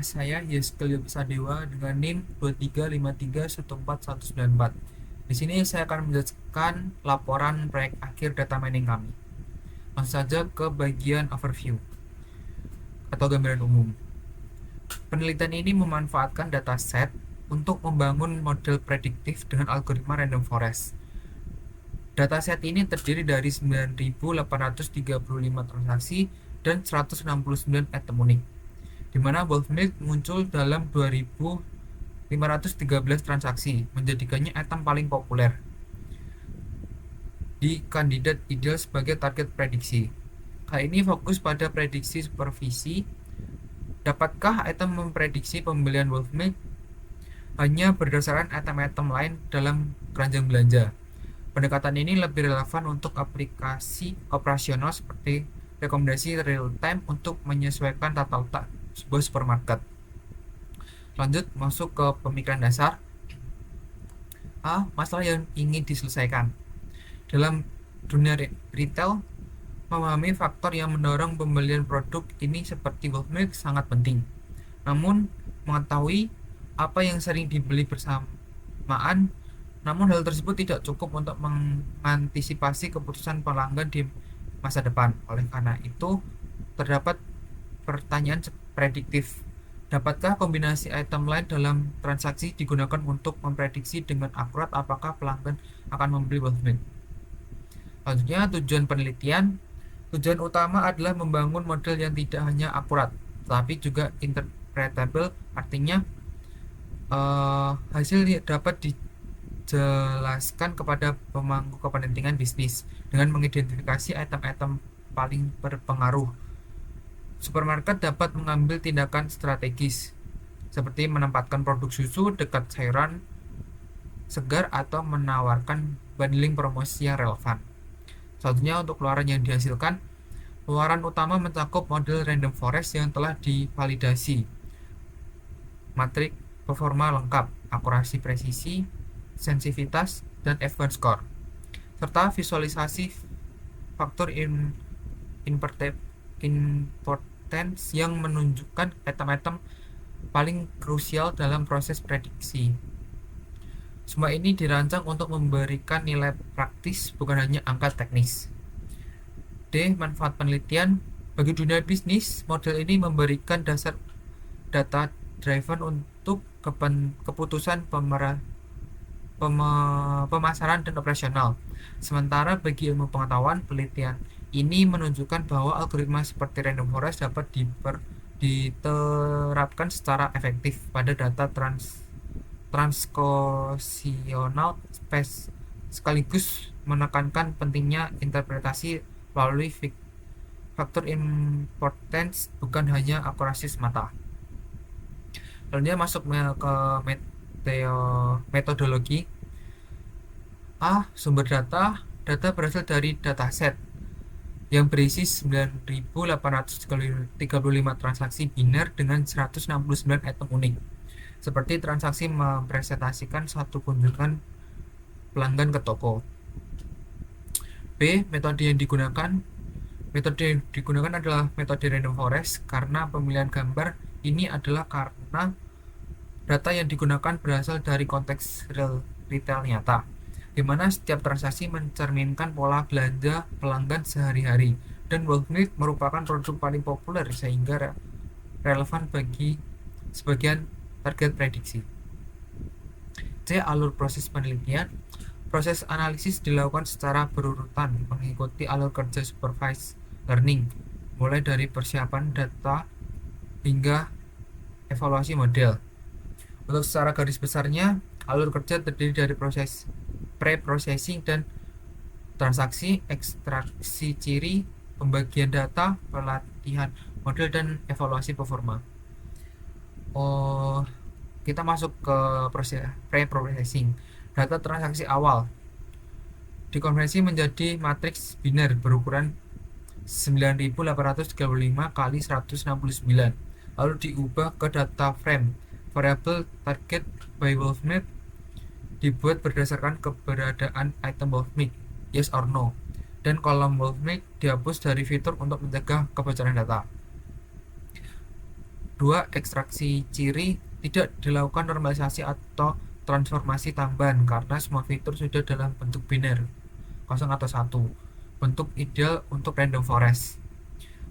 saya Yeskel Sadewa dengan NIM 235314194. Di sini saya akan menjelaskan laporan proyek akhir data mining kami. Langsung saja ke bagian overview atau gambaran umum. Penelitian ini memanfaatkan dataset untuk membangun model prediktif dengan algoritma random forest. Dataset ini terdiri dari 9.835 transaksi dan 169 item unik, di mana Wolfmilk muncul dalam 2.513 transaksi, menjadikannya item paling populer di kandidat ideal sebagai target prediksi. Kali ini fokus pada prediksi supervisi. Dapatkah item memprediksi pembelian Wolfmilk hanya berdasarkan item-item lain dalam keranjang belanja? Pendekatan ini lebih relevan untuk aplikasi operasional seperti rekomendasi real time untuk menyesuaikan tata letak sebuah supermarket. Lanjut masuk ke pemikiran dasar. Masalah yang ingin diselesaikan. Dalam dunia retail, memahami faktor yang mendorong pembelian produk ini seperti Wolfmilk sangat penting. Namun, mengetahui apa yang sering dibeli bersamaan, namun hal tersebut tidak cukup untuk mengantisipasi keputusan pelanggan di masa depan. Oleh karena itu, terdapat pertanyaan prediktif. Dapatkah kombinasi item lain dalam transaksi digunakan untuk memprediksi dengan akurat apakah pelanggan akan membeli Wolfmilk? Selanjutnya, tujuan penelitian. Tujuan utama adalah membangun model yang tidak hanya akurat, tetapi juga interpretable, artinya hasil dapat dijelaskan kepada pemangku kepentingan bisnis dengan mengidentifikasi item-item paling berpengaruh. Supermarket dapat mengambil tindakan strategis seperti menempatkan produk susu dekat sayuran segar atau menawarkan bundling promosi yang relevan. Selanjutnya, untuk keluaran yang dihasilkan, keluaran utama mencakup model random forest yang telah divalidasi, matrik performa lengkap, akurasi presisi, sensitivitas, dan advanced score, serta visualisasi faktor importance yang menunjukkan item-item paling krusial dalam proses prediksi. Semua ini dirancang untuk memberikan nilai praktis, bukan hanya angka teknis. D. Manfaat penelitian. Bagi dunia bisnis, model ini memberikan dasar data driven untuk keputusan pemasaran dan operasional. Sementara bagi ilmu pengetahuan, penelitian ini menunjukkan bahwa algoritma seperti random forest dapat diterapkan secara efektif pada data transasional sekaligus menekankan pentingnya interpretasi melalui faktor importance, bukan hanya akurasi semata. Lalu dia masuk ke metodologi. Sumber data berasal dari dataset yang berisi 9.835 transaksi biner dengan 169 item unik, seperti transaksi mempresentasikan satu kunjungan pelanggan ke toko. B. Metode yang digunakan adalah metode random forest karena pemilihan gambar ini adalah karena data yang digunakan berasal dari konteks retail nyata, di mana setiap transaksi mencerminkan pola belanja pelanggan sehari-hari, dan Wolfmilk merupakan produk paling populer sehingga relevan bagi sebagian target prediksi. C. Alur proses penelitian. Proses analisis dilakukan secara berurutan mengikuti alur kerja supervised learning, mulai dari persiapan data hingga evaluasi model. Untuk secara garis besarnya, alur kerja terdiri dari proses pre-processing dan transaksi, ekstraksi ciri, pembagian data, pelatihan model, dan evaluasi performa. Kita masuk ke proses pre-processing. Data transaksi awal dikonversi menjadi matriks biner berukuran 9.835 kali 169, lalu diubah ke data frame. Variabel target by Wolfmilk dibuat berdasarkan keberadaan item Wolfmilk, yes or no, dan kolom Wolfmilk dihapus dari fitur untuk mencegah kebocoran data. Dua, ekstraksi ciri tidak dilakukan normalisasi atau transformasi tambahan karena semua fitur sudah dalam bentuk biner, kosong atau satu, bentuk ideal untuk random forest.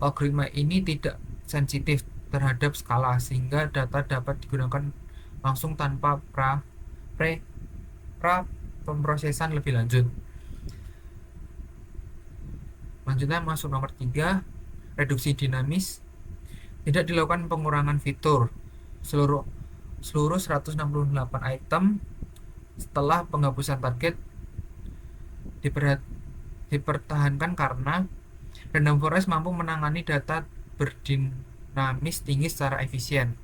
Algoritma ini tidak sensitif terhadap skala sehingga data dapat digunakan langsung tanpa pre, pra pemrosesan lebih lanjut. Lanjutnya masuk nomor 3, reduksi dinamis. Tidak dilakukan pengurangan fitur. Seluruh seluruh 168 item setelah penghapusan target dipertahankan karena random forest mampu menangani data berdinamis tinggi secara efisien.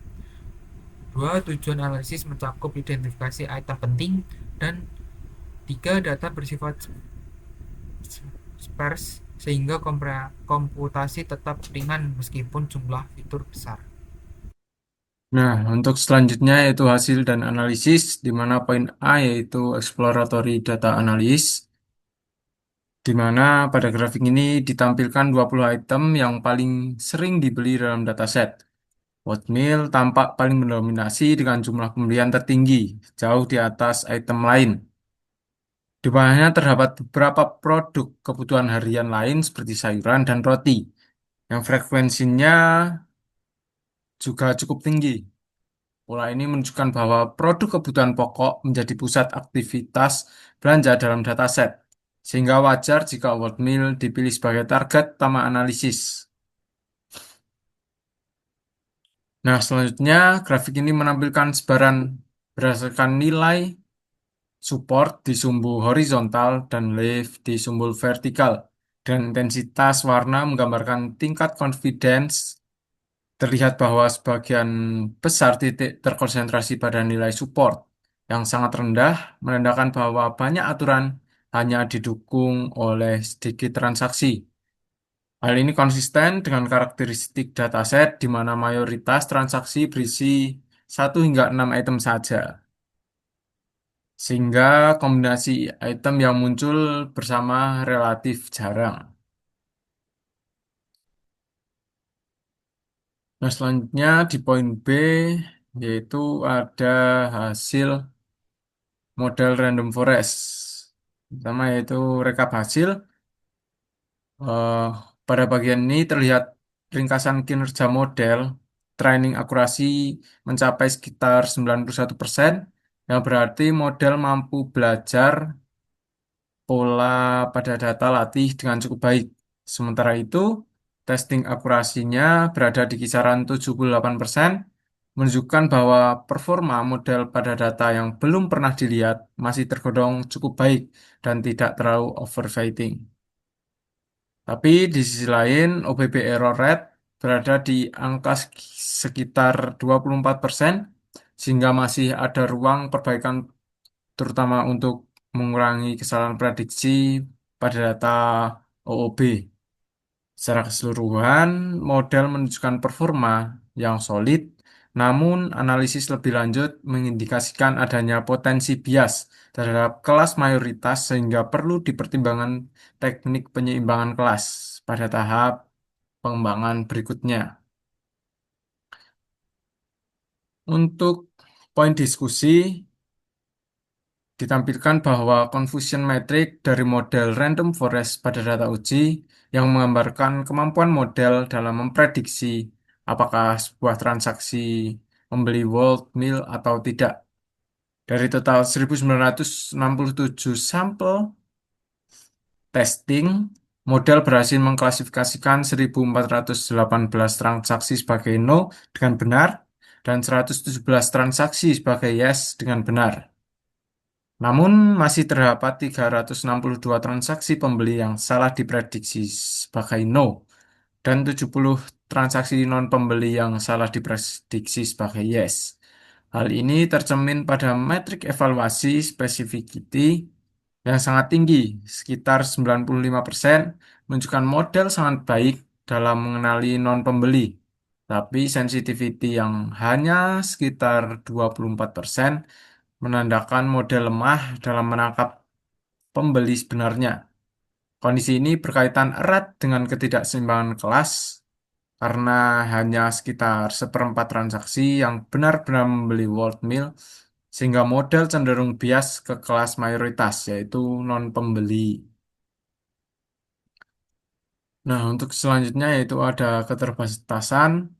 Dua, tujuan analisis mencakup identifikasi item penting. Dan tiga, data bersifat sparse sehingga komputasi tetap ringan meskipun jumlah fitur besar. Nah, untuk selanjutnya yaitu hasil dan analisis, di mana poin A yaitu exploratory data analysis, di mana pada grafik ini ditampilkan 20 item yang paling sering dibeli dalam dataset. Oatmeal tampak paling mendominasi dengan jumlah pembelian tertinggi, jauh di atas item lain. Di bawahnya terdapat beberapa produk kebutuhan harian lain seperti sayuran dan roti, yang frekuensinya juga cukup tinggi. Pola ini menunjukkan bahwa produk kebutuhan pokok menjadi pusat aktivitas belanja dalam dataset, sehingga wajar jika oatmeal dipilih sebagai target utama analisis. Nah, selanjutnya grafik ini menampilkan sebaran berdasarkan nilai support di sumbu horizontal dan leaf di sumbu vertikal. Dan intensitas warna menggambarkan tingkat confidence. Terlihat bahwa sebagian besar titik terkonsentrasi pada nilai support yang sangat rendah, menandakan bahwa banyak aturan hanya didukung oleh sedikit transaksi. Hal ini konsisten dengan karakteristik dataset di mana mayoritas transaksi berisi 1 hingga 6 item saja, sehingga kombinasi item yang muncul bersama relatif jarang. Nah, selanjutnya di poin B, yaitu ada hasil model random forest. Pertama yaitu rekap hasil. Eh, pada bagian ini terlihat ringkasan kinerja model. Training akurasi mencapai sekitar 91%, yang berarti model mampu belajar pola pada data latih dengan cukup baik. Sementara itu, testing akurasinya berada di kisaran 78%, menunjukkan bahwa performa model pada data yang belum pernah dilihat masih tergolong cukup baik dan tidak terlalu overfitting. Tapi di sisi lain, OBB error rate berada di angka sekitar 24%, sehingga masih ada ruang perbaikan terutama untuk mengurangi kesalahan prediksi pada data OOB. Secara keseluruhan, model menunjukkan performa yang solid, namun analisis lebih lanjut mengindikasikan adanya potensi bias terhadap kelas mayoritas sehingga perlu dipertimbangkan teknik penyeimbangan kelas pada tahap pengembangan berikutnya. Untuk poin diskusi, ditampilkan bahwa confusion metric dari model random forest pada data uji yang menggambarkan kemampuan model dalam memprediksi apakah sebuah transaksi membeli World Meal atau tidak. Dari total 1967 sampel testing, model berhasil mengklasifikasikan 1418 transaksi sebagai no dengan benar dan 117 transaksi sebagai yes dengan benar. Namun masih terdapat 362 transaksi pembeli yang salah diprediksi sebagai no dan 70 transaksi non-pembeli yang salah diprediksi sebagai yes. Hal ini tercermin pada metrik evaluasi specificity yang sangat tinggi, sekitar 95%, menunjukkan model sangat baik dalam mengenali non-pembeli, tapi sensitivity yang hanya sekitar 24% menandakan model lemah dalam menangkap pembeli sebenarnya. Kondisi ini berkaitan erat dengan ketidakseimbangan kelas karena hanya sekitar seperempat transaksi yang benar-benar membeli Worldmill, sehingga model cenderung bias ke kelas mayoritas, yaitu non-pembeli. Nah, untuk selanjutnya yaitu ada keterbatasan,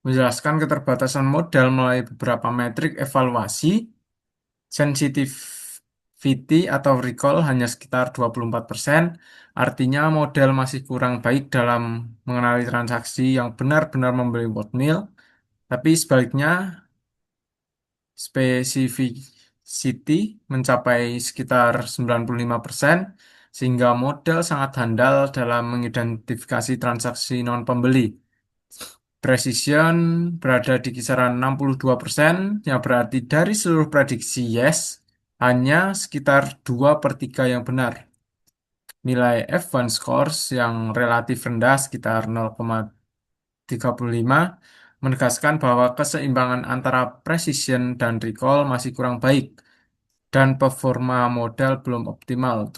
menjelaskan keterbatasan model melalui beberapa metrik evaluasi. Sensitivity atau recall hanya sekitar 24%, artinya model masih kurang baik dalam mengenali transaksi yang benar-benar membeli Worldmill. Tapi sebaliknya, specificity mencapai sekitar 95%, sehingga model sangat handal dalam mengidentifikasi transaksi non-pembeli. Precision berada di kisaran 62%, yang berarti dari seluruh prediksi yes, hanya sekitar 2 per 3 yang benar. Nilai F1 scores yang relatif rendah sekitar 0,35 menegaskan bahwa keseimbangan antara precision dan recall masih kurang baik dan performa model belum optimal,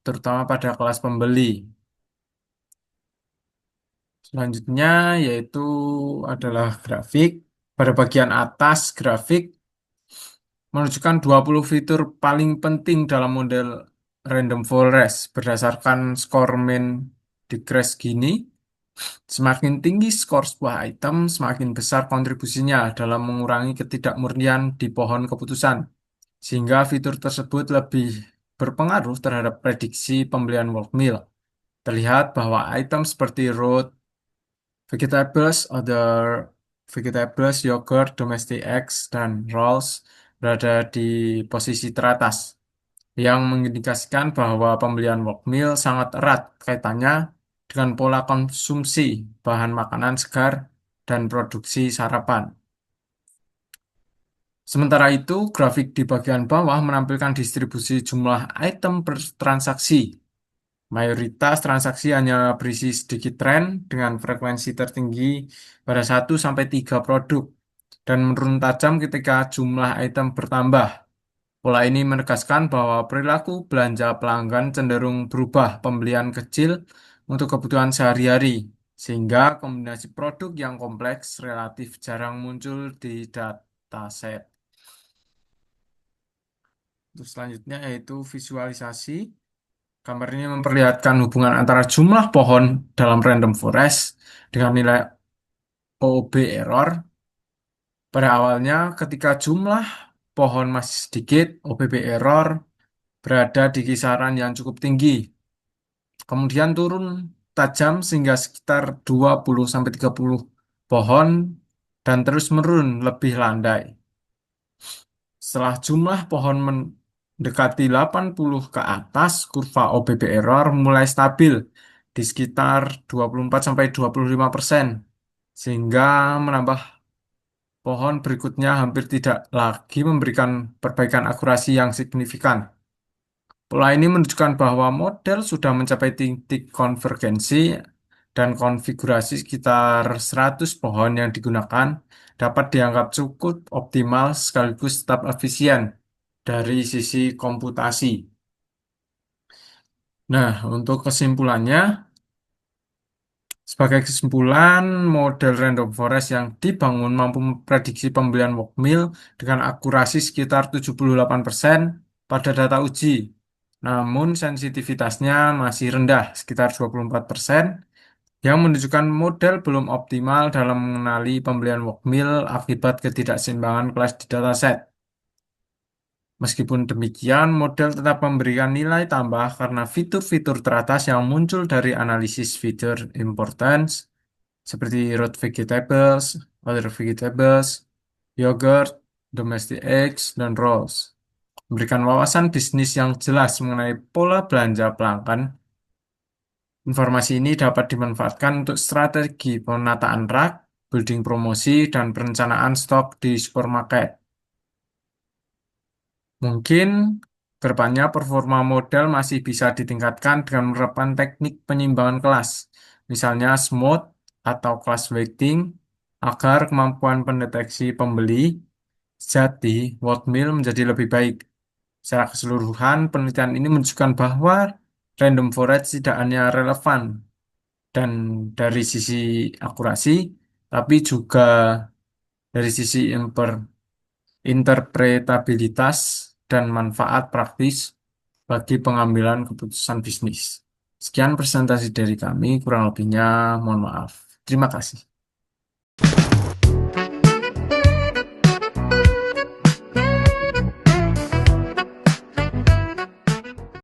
terutama pada kelas pembeli. Selanjutnya yaitu adalah grafik. Pada bagian atas grafik menunjukkan 20 fitur paling penting dalam model random forest berdasarkan skor main di Crash gini. Semakin tinggi skor sebuah item, semakin besar kontribusinya dalam mengurangi ketidakmurnian di pohon keputusan, sehingga fitur tersebut lebih berpengaruh terhadap prediksi pembelian world meal. Terlihat bahwa item seperti root, vegetables, other vegetables, yogurt, domestic eggs, dan rolls berada di posisi teratas, yang mengindikasikan bahwa pembelian world meal sangat erat kaitannya dengan pola konsumsi bahan makanan segar dan produksi sarapan. Sementara itu, grafik di bagian bawah menampilkan distribusi jumlah item per transaksi. Mayoritas transaksi hanya berisi sedikit tren dengan frekuensi tertinggi pada 1 sampai 3 produk dan menurun tajam ketika jumlah item bertambah. Pola ini menegaskan bahwa perilaku belanja pelanggan cenderung berubah pembelian kecil untuk kebutuhan sehari-hari, sehingga kombinasi produk yang kompleks relatif jarang muncul di dataset. Untuk selanjutnya yaitu visualisasi. Gambar ini memperlihatkan hubungan antara jumlah pohon dalam random forest dengan nilai OOB error. Pada awalnya, ketika jumlah pohon masih sedikit, OBB error berada di kisaran yang cukup tinggi. Kemudian turun tajam sehingga sekitar 20-30 pohon dan terus menurun lebih landai. Setelah jumlah pohon mendekati 80 ke atas, kurva OBB error mulai stabil di sekitar 24-25%, sehingga menambah pohon berikutnya hampir tidak lagi memberikan perbaikan akurasi yang signifikan. Pola ini menunjukkan bahwa model sudah mencapai titik konvergensi dan konfigurasi sekitar 100 pohon yang digunakan dapat dianggap cukup optimal sekaligus tetap efisien dari sisi komputasi. Nah, untuk kesimpulannya, sebagai kesimpulan, model random forest yang dibangun mampu memprediksi pembelian workmill dengan akurasi sekitar 78% pada data uji. Namun sensitivitasnya masih rendah, sekitar 24%, yang menunjukkan model belum optimal dalam mengenali pembelian workmill akibat ketidakseimbangan kelas di dataset. Meskipun demikian, model tetap memberikan nilai tambah karena fitur-fitur teratas yang muncul dari analisis fitur importance seperti root vegetables, other vegetables, yogurt, domestic eggs, dan rolls. Memberikan wawasan bisnis yang jelas mengenai pola belanja pelanggan. Informasi ini dapat dimanfaatkan untuk strategi penataan rak, building promosi, dan perencanaan stok di supermarket. Mungkin kedepannya performa model masih bisa ditingkatkan dengan menerapkan teknik penyimbangan kelas, misalnya smooth atau class weighting, agar kemampuan pendeteksi pembeli sejati Worldmill menjadi lebih baik. Secara keseluruhan, penelitian ini menunjukkan bahwa random forest tidak hanya relevan dan dari sisi akurasi, tapi juga dari sisi interpretabilitas dan manfaat praktis bagi pengambilan keputusan bisnis. Sekian presentasi dari kami, kurang lebihnya mohon maaf. Terima kasih.